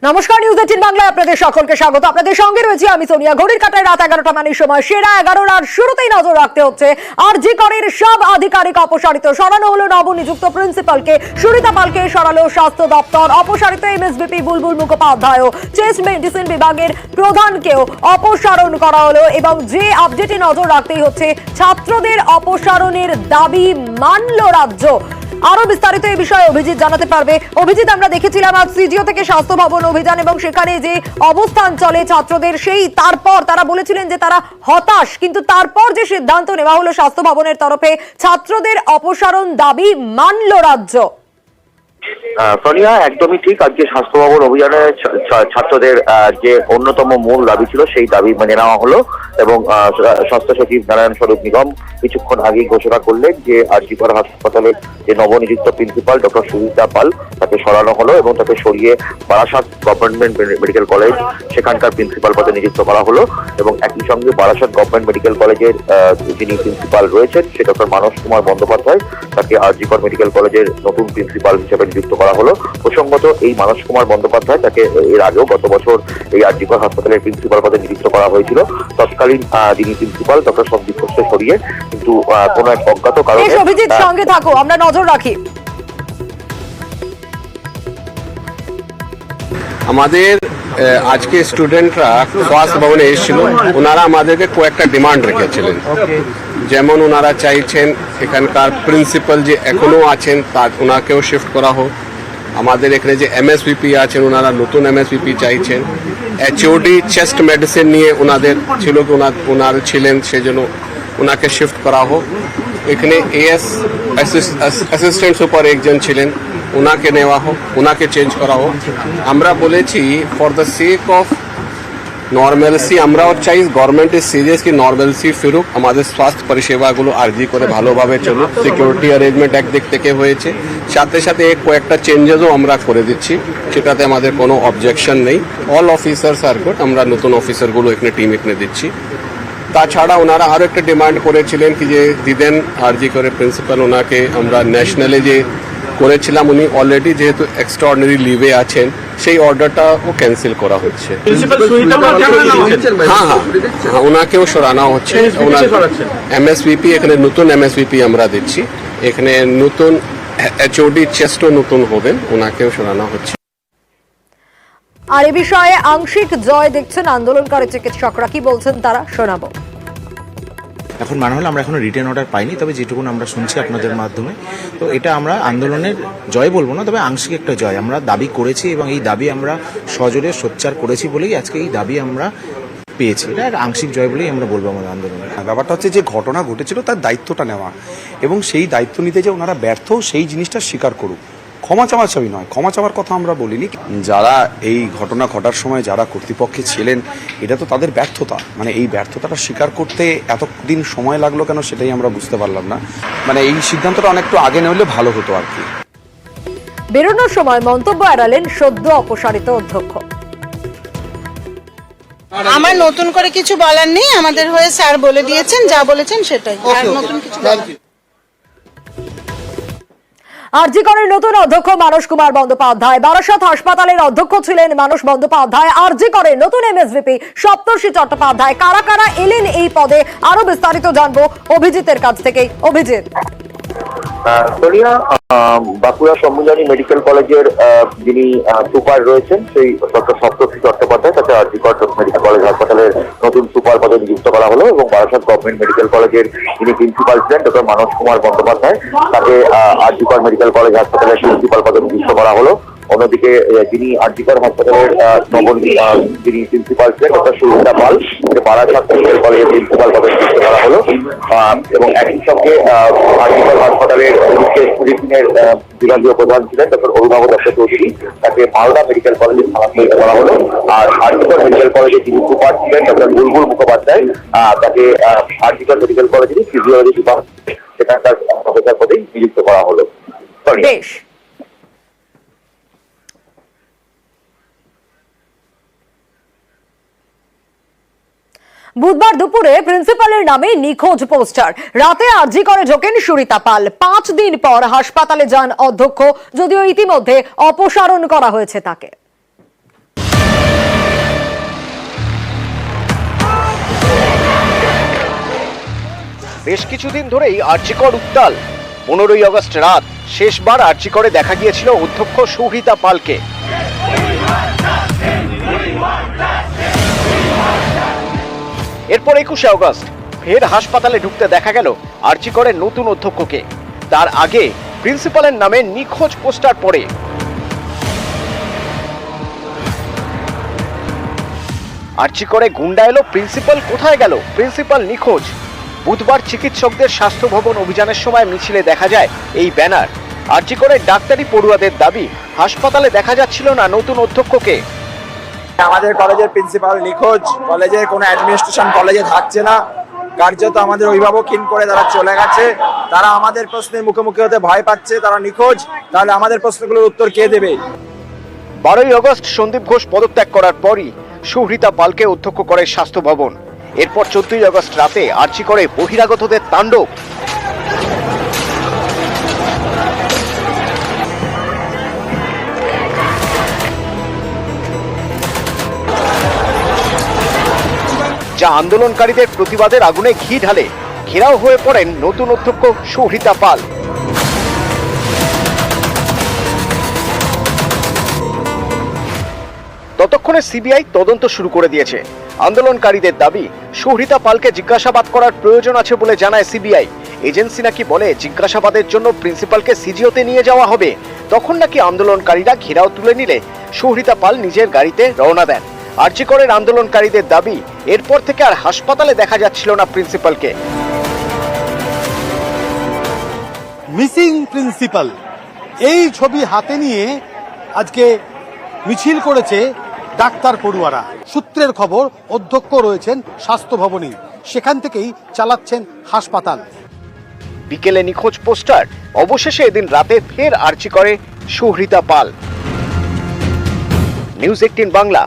নমস্কার, নিউজ 18 বাংলায় আপনাদের সকলকে স্বাগত। আপনাদের সঙ্গে রয়েছে আমি সোনিয়া। ঘড়ির কাঁটায় রাত 11টা মানে সময় সেরা 11। আর শুরুতেই নজর রাখতে হচ্ছে আরজি করের সব আধিকারিক অপসারিত। সরানো হলো নবনিযুক্ত প্রিন্সিপালকে, সুরিতা পালকে সরালো স্বাস্থ্য দপ্তর। অপসারিত এমএসভিপি বুলবুল মুখোপাধ্যায়, চেস্ট মেডিসিন বিভাগের প্রধানকেও অপসারণ করা হলো। এবং যে আপডেটে নজর রাখতেই হচ্ছে, ছাত্রদের অপসারণের দাবি মানল রাজ্য। আরো বিস্তারিত এই বিষয়ে অভিজিৎ জানাতে পারবে। অভিজিৎ, আমরা দেখেছিলাম আজ সিজিও থেকে স্বাস্থ্য ভবন অভিযান এবং সেখানে যে অবস্থান চলে ছাত্রদের, সেই তারপর তারা বলেছিলেন যে তারা হতাশ, কিন্তু তারপর যে সিদ্ধান্ত নেওয়া হলো স্বাস্থ্য ভবনের তরফে, ছাত্রদের অপসারণ দাবি মানল রাজ্য। সোনিয়া, একদমই ঠিক। আজকে স্বাস্থ্য ভবন অভিযানে ছাত্রদের যে অন্যতম মূল দাবি ছিল সেই দাবি মেনে নেওয়া হলো এবং স্বাস্থ্য সচিব নারায়ণ স্বরূপ নিগম কিছুক্ষণ আগেই ঘোষণা করলেন যে আরজি কর হাসপাতালের যে নবনিযুক্ত প্রিন্সিপাল ডক্টর সুরিতা পাল, তাকে সরানো হলো এবং তাকে সরিয়ে বারাসাত গভর্নমেন্ট মেডিকেল কলেজ সেখানকার প্রিন্সিপাল পদে নিযুক্ত করা হলো। এবং একই সঙ্গে বারাসাত গভর্নমেন্ট মেডিকেল কলেজের যিনি প্রিন্সিপাল রয়েছেন সে ডক্টর মানস কুমার বন্দ্যোপাধ্যায়, তাকে আরজি কর মেডিকেল কলেজের নতুন প্রিন্সিপাল হিসেবে নিযুক্ত করা হলো। প্রসঙ্গত, এই মানস কুমার বন্দ্যোপাধ্যায় তাকে এর আগেও গত বছর এই আরজি কর হাসপাতালের প্রিন্সিপাল পদে নিযুক্ত করা হয়েছিল। তৎকালীন যিনি প্রিন্সিপাল ডক্টর সন্দীপ ঘোষকে সরিয়ে, কিন্তু কোন এক অজ্ঞাত কারণে। অভিজিৎ, সঙ্গে থাকো, আমরা নজর রাখি। আমাদের আজকে স্টুডেন্টরা স্বাস্থ্য ভবনে এসেছিল, ওনারা আমাদেরকে কয়েকটা ডিমান্ড রেখেছিলেন। যেমন ওনারা চাইছেন এখানকার প্রিন্সিপাল যে এখনো আছেন তা ওনাকেও শিফট করা হোক। আমাদের এখানে যে এমএসভিপি আছেন ওনারা নতুন এমএসভিপি চাইছেন। এইচওডি চেস্ট মেডিসিন নিয়ে ওনাদের ছিল, ওনার ছিলেন, সেজন্য ওনাকে শিফট করা হোক। এখানে এএস অ্যাসিস্ট্যান্ট সুপার একজন ছিলেন, ওনাকে নেওয়া হোক, ওনাকে চেঞ্জ করা হোক। আমরা বলেছি for the sake of normalcy আমরাও চাই গভর্নমেন্ট ইজ সিরিয়াস কি নর্মালসি ফিরুক, আমাদের স্বাস্থ্য পরিষেবাগুলো আরজি করে ভালোভাবে চলুক। সিকিউরিটি অ্যারেঞ্জমেন্ট একদিক থেকে হয়েছে, সাথে সাথে কয়েকটা চেঞ্জেসও আমরা করে দিচ্ছি, সেটাতে আমাদের কোনো অবজেকশন নেই। অল অফিসার্স আর গুড, আমরা নতুন অফিসারগুলো এখানে টিম এখানে দিচ্ছি। তাছাড়া ওনারা আরও একটা ডিমান্ড করেছিলেন কি যে দিদেন আরজি করে প্রিন্সিপাল, ওনাকে আমরা ন্যাশনালে যে করেছিলাম, উনি অলরেডি যেহেতু এক্সট্রাঅর্ডিনারি লিভে আছেন, সেই অর্ডারটাও ক্যান্সেল করা হচ্ছে। হ্যাঁ, ওনাকেও সরানো হচ্ছে। এমএসভিপি এখানে নতুন এমএসভিপি আমরা দিচ্ছি, এখানে নতুন এইচওডি চেস্টও নতুন হবেন, ওনাকেও সরানো হচ্ছে। আর এ বিষয়ে আংশিক জয় দেখছেন আন্দোলনকারী চিকিৎসকরা, কি বলছেন তারা শোনাবো। এখন মনে হলো আমরা এখনো রিটেন অর্ডার পাইনি, তবে যেটুকুন আমরা শুনছি আপনাদের মাধ্যমে, তো এটা আমরা আন্দোলনের জয় বলবো না, তবে আংশিক একটা জয়। আমরা দাবি করেছি এবং এই দাবি আমরা সজোরে সোচ্চার করেছি বলেই আজকে এই দাবি আমরা পেয়েছি। এটা একটা আংশিক জয় বলেই আমরা বলবো আমাদের আন্দোলনের। ব্যাপারটা হচ্ছে যে ঘটনা ঘটেছিল তার দায়িত্বটা নেওয়া এবং সেই দায়িত্ব নিতে যে ওনারা ব্যর্থ, সেই জিনিসটা স্বীকার করুক। ক্ষমা চাওয়ার ছবি নয়, ক্ষমা চাওয়ার কথা আমরা বলিনি। যারা এই ঘটনা ঘটার সময় যারা কর্তৃপক্ষে ছিলেন, এটা তো তাদের ব্যর্থতা, মানে এই ব্যর্থতাটা স্বীকার করতে এতদিন সময় লাগলো কেন সেটাই আমরা বুঝতে পারলাম না। মানে এই সিদ্ধান্তটা অনেকটা আগে নেওয়ালে ভালো হতো আর কি। বেরোনোর সময় মন্তব্য এড়ালেন সদ্য অপসারিত অধ্যক্ষ। আমার নতুন করে কিছু বলার নেই, আমাদের হয়ে স্যার বলে দিয়েছেন, যা বলেছেন সেটাই, আর নতুন কিছু বলার নেই। আরজি করের নতুন অধ্যক্ষ মানস কুমার বন্দ্যোপাধ্যায়। বারাসাত হাসপাতালের অধ্যক্ষ ছিলেন মানস বন্দ্যোপাধ্যায়। আরজি করের নতুন এমএসভিপি সপ্তর্ষি চট্টোপাধ্যায়। কারা কারা এলেন এই পদে, আরো বিস্তারিত জানবো অভিজিতের কাছ থেকে। অভিজিৎ। সোনিয়া, বাঁকুড়া সম্মিলনী মেডিকেল কলেজের যিনি সুপার রয়েছেন সেই ডক্টর সপ্তর্ষি চট্টোপাধ্যায়, তাকে আরজি কর মেডিকেল কলেজ হাসপাতালের নতুন সুপার পদে নিযুক্ত করা হলো। এবং বারাসাত গভর্নমেন্ট মেডিকেল কলেজের যিনি প্রিন্সিপাল ছিলেন ডক্টর মানস কুমার বন্দ্যোপাধ্যায়, তাকে আরজি কর মেডিকেল কলেজ হাসপাতালের প্রিন্সিপাল পদে নিযুক্ত করা হলো। অন্যদিকে যিনি আরজি কর হাসপাতালের যিনি প্রিন্সিপাল ছিলেন ডক্টর সুরিতা পাল, বারাসাত মেডিকেল কলেজের প্রিন্সিপাল পদে নিযুক্ত করা হলো। এবং একই সঙ্গে আরজি কর হাসপাতালের মেডিসিনের বিভাগীয় প্রধান ছিলেন ডক্টর অরুণাভ দত্ত চৌধুরী, তাকে মালদা মেডিকেল কলেজে স্থানান্তরিত করা হলো। আর আরজি কর মেডিকেল কলেজে যিনি সুপার ছিলেন ডক্টর বুলবুল মুখোপাধ্যায়, তাকে আরজি কর মেডিকেল কলেজের ফিজিওলজি ডিপার্টমেন্ট সেখানকার প্রফেসর পদে নিযুক্ত করা হলো। বেশ। বুধবার দুপুরে প্রিন্সিপালের নামে নিখোঁজ পোস্টার, রাতে আরজি করে ঢোকেন সুরিতা পাল। 5 দিন পর হাসপাতালে যান অধ্যক্ষ, যদিও ইতিমধ্যে অপসারণ করা হয়েছে তাকে। বেশ কিছুদিন ধরেই আরজিকর উত্তাল। 15ই আগস্ট রাত শেষবার আরজিকরে দেখা গিয়েছিল অধ্যক্ষ সুহৃতা পালকে। এরপর 21শে আগস্ট ফের হাসপাতালে ঢুকতে দেখা গেল আরজিকরের নতুন অধ্যক্ষকে। তার আগে প্রিন্সিপালের নামে নিখোঁজ পোস্টার পড়ে। আরজিকরে গুন্ডা এলো, প্রিন্সিপাল কোথায় গেল? প্রিন্সিপাল নিখোঁজ। বুধবার চিকিৎসকদের স্বাস্থ্য ভবন অভিযানের সময় মিছিলে দেখা যায় এই ব্যানার। আরজিকরের ডাক্তারি পড়ুয়াদের দাবি, হাসপাতালে দেখা যাচ্ছিল না নতুন অধ্যক্ষকে। আমাদের কলেজের প্রিন্সিপাল নিখোঁজ, কলেজের কোনো অ্যাডমিনিস্ট্রেশন কলেজে থাকছে না, কার্যত আমাদের অভিভাবকহীন করে তারা চলে গেছে। তারা আমাদের প্রশ্নের মুখোমুখি হতে ভয় পাচ্ছে, তারা নিখোঁজ, তাহলে আমাদের প্রশ্নগুলোর উত্তর কে দেবে? 12ই আগস্ট সন্দীপ ঘোষ পদত্যাগ করার পরই সুহৃতা পালকে অধ্যক্ষ করে স্বাস্থ্য ভবন। এরপর 14ই আগস্ট রাতে আরজিকরে বহিরাগতদের তাণ্ডব। যা আন্দোলনকারীদের প্রতিবাদের আগুনে ঘি ঢালে। ঘেরাও হয়ে পড়েন নতুন অধ্যক্ষ সুহৃতা পাল। ততক্ষণে সিবিআই তদন্ত শুরু করে দিয়েছে। আন্দোলনকারীদের দাবি, সুহৃতা পালকে জিজ্ঞাসাবাদ করার প্রয়োজন আছে বলে জানায় সিবিআই। এজেন্সি নাকি বলে জিজ্ঞাসাবাদের জন্য প্রিন্সিপালকে সিজিওতে নিয়ে যাওয়া হবে। তখন নাকি আন্দোলনকারীরা ঘেরাও তুলে নিলে সুহৃতা পাল নিজের গাড়িতে রওনা দেন। আরজিকরের আন্দোলনকারীদের দাবি, এরপর থেকে আর হাসপাতালে দেখা যাচ্ছিল না প্রিন্সিপালকে। মিসিং প্রিন্সিপাল এই ছবি হাতে নিয়ে আজকে মিছিল করেছে ডাক্তার পড়ুয়ারা। সূত্রের খবর, অধ্যক্ষ রয়েছেন স্বাস্থ্য ভবনে, সেখান থেকেই চালাচ্ছেন হাসপাতাল। বিকেলে নিখোঁজ পোস্টার, অবশেষে এদিন রাতে ফের আরজিকরে সুহৃতা পাল। নিউজ 18 বাংলা।